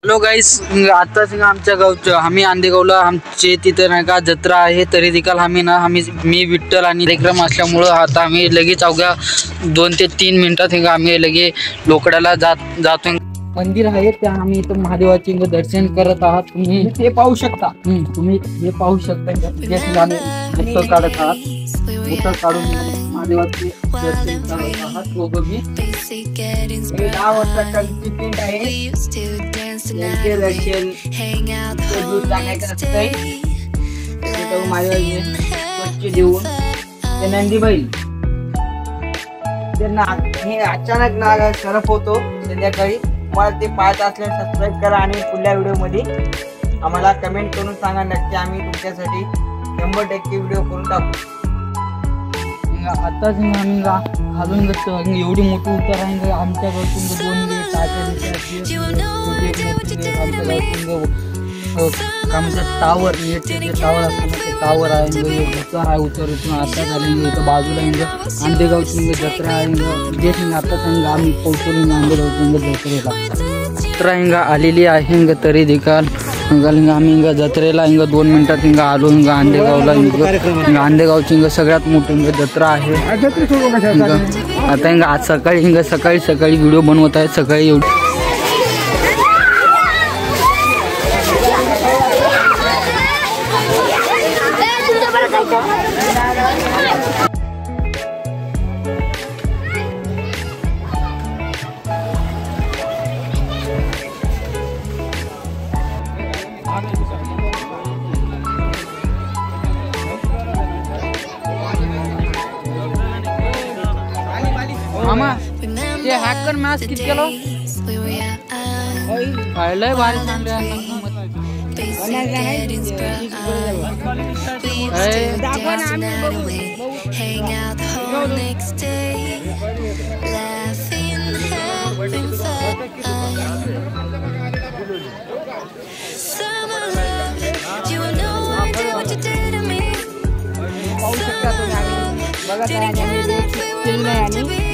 Hello गाईस, आताच आमच्या गावचं आम्ही आंदेगावला आमचे तिथं नाही का जत्रा आहे. तरी देखील मी विठ्ठल आणि कार्यक्रम असल्यामुळं आता आम्ही लगेच अवघ्या 2 ते 3 मिनिटात आम्ही लगे लोकडाला जातो. मंदिर आहे त्या आम्ही इथं महादेवाचे दर्शन करत आहात. तुम्ही हे पाहू शकता. तुम्ही हे पाहू शकता. उत्तर काढत आहात. उत्तर काढून महादेवाचे दर्शन करत आहात. दोघंही 10 वर्षाखालची पिंड आहे. देऊन ते नंदी बैल हे अचानक नाग सरप होतो संध्याकाळी. मला ते पाहत असल्यास सबस्क्राईब करा आणि पुढल्या व्हिडिओ मध्ये आम्हाला कमेंट करून सांगा. नक्की आम्ही तुमच्यासाठी 100% व्हिडिओ करून टाकू. आताच आम्ही घालून जातो. एवढी मोठी उतर आहे आमच्याकडून 2 टावर टावर टावर आहे. उतर आता झाले बाजूला आंदेगावची जत्रा आहे. आता आम्ही पोहोचलो आंदेगाव जत्रेला आलेली आहे. तरी देखील आम्ही जत्रेला 2 मिनिटात आलो. आंदेगावला आंदेगावची सगळ्यात मोठी जत्रा आहे. आता आज सकाळी व्हिडिओ बनवत आहे. सकाळी एवढी मामा ते हॅकर मॅच किती केलो लय भारी चांगले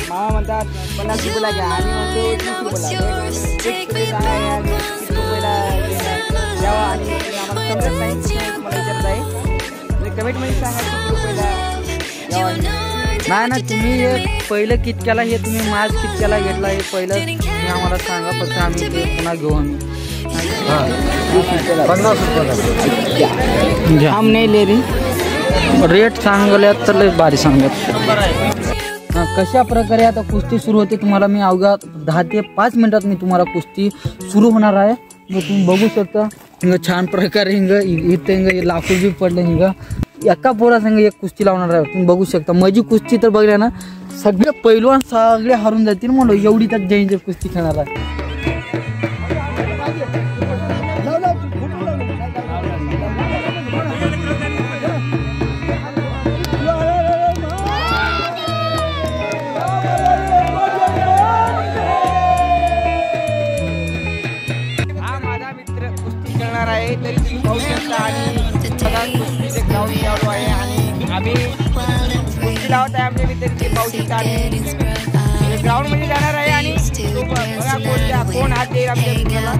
मामा म्हणतात 50 रुपयाला घ्या आणि म्हणतो 20 रुपयाला द्यावा. आणि आम्हाला समजत नाही मला विचारत आहे कमेंट मध्ये सांगा 20 रुपयाला नाही ना. तुम्ही हे पहिलं कितक्याला हे तुम्ही माज कितक्याला घेतला हे पहिलं तुम्ही आम्हाला सांगा. फक्त आम्ही ते पुन्हा घेऊ. आम्ही 50 रुपयाला हम नाही ले रे. रेट सांगल्यात तर लय भारी सांगत. कशा प्रकारे आता कुस्ती सुरू होते तुम्हाला मी अवघ्या 10 ते 5 मिनिटात मी तुम्हाला कुस्ती सुरू होणार आहे. मग तुम्ही बघू शकता छान प्रकारे इथे लाकूड बी पडले. एका पोरासंग एक कुस्ती लावणार आहे. तुम्ही बघू शकता. माझी कुस्ती तर बघल्या ना सगळे पैलवान सगळे हारून जातील म्हणून एवढी त्यात डेंजर कुस्ती खेळणार आहे. आहे तरी तुम्ही पाहू शकता. आणि कुस्तीचे ग्राउंड चालू आहे आणि आम्ही कुस्ती लावत आहे आमच्या मित्र ते पाहू शकता. आणि ग्राउंड मध्ये जाणार आहे आणि बघा कोण हात देईल आमच्या मित्राला.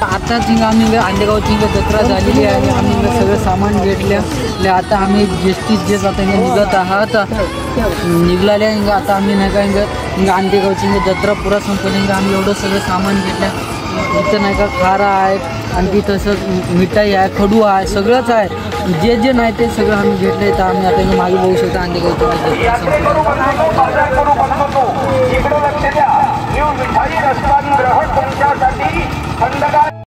आता आम्ही आंदेगावची जत्रा झालेली आहे. आम्ही सगळं सामान घेतले. आता आम्ही जेच आता निघत आहात निघाल्या. आता आम्ही नाही का आंदेगावची जत्रा पुरा संपली. आम्ही एवढं सगळं सामान घेतलं. इथं नाही का खारा आहे, आणखी तसंच मिठाई आहे, खडू आहे, सगळंच आहे. जे नाही ते सगळं आम्ही घेतलं. तर आम्ही आता मागे बघू शकतो आंदेगावची जत्रा संपली.